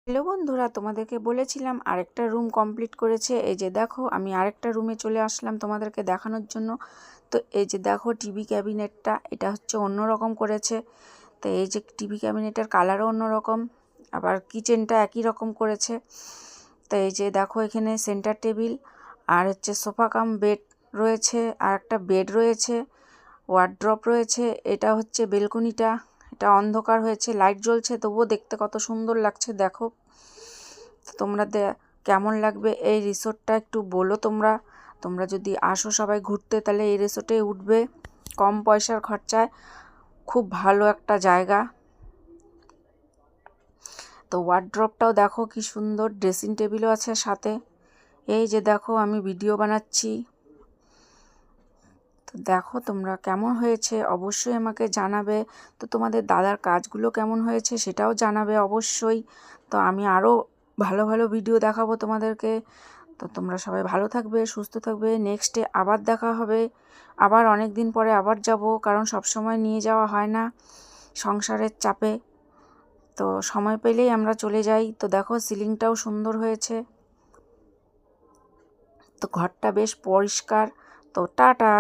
Hello বন্ধুরা, তোমাদেরকে বলেছিলাম আরেকটা রুম কমপ্লিট করেছে। এই যে দেখো, আমি আরেকটা রুমে চলে আসলাম তোমাদেরকে দেখানোর জন্য। তো এই যে দেখো টিভি ক্যাবিনেটটা, এটা হচ্ছে অন্যরকম করেছে। তো এই যে টিভি ক্যাবিনেটের কালারও অন্যরকম, আবার কিচেনটা একই রকম করেছে। তো এই যে দেখো এখানে সেন্টার টেবিল আর হচ্ছে সোফা কাম বেড রয়েছে, আর একটা বেড রয়েছে, ওয়ার্ড্রপ রয়েছে। এটা হচ্ছে বেলকনিটা, এটা অন্ধকার হয়েছে, লাইট জ্বলছে তবুও দেখতে কত সুন্দর লাগছে দেখো। তোমরা কেমন লাগবে এই রিসোর্টটা একটু বলো। তোমরা যদি আসো সবাই ঘুরতে, তাহলে এই রিসোর্টেই উঠবে, কম পয়সার খরচায় খুব ভালো একটা জায়গা। তো ওয়ার্ড্রপটাও দেখো কি সুন্দর, ড্রেসিং টেবিলও আছে সাথে। এই যে দেখো আমি ভিডিও বানাচ্ছি, তো দেখো তোমরা কেমন হয়েছে অবশ্যই আমাকে জানাবে। তো তোমাদের দাদার কাজগুলো কেমন হয়েছে সেটাও জানাবে অবশ্যই। তো আমি আরও ভালো ভালো ভিডিও দেখাবো তোমাদেরকে। তো তোমরা সবাই ভালো থাকবে, সুস্থ থাকবে। নেক্সটে আবার দেখা হবে, আবার অনেক দিন পরে আবার যাব, কারণ সব সময় নিয়ে যাওয়া হয় না সংসারের চাপে। তো সময় পেলেই আমরা চলে যাই। তো দেখো সিলিংটাও সুন্দর হয়েছে, তো ঘরটা বেশ পরিষ্কার। তো টাটা।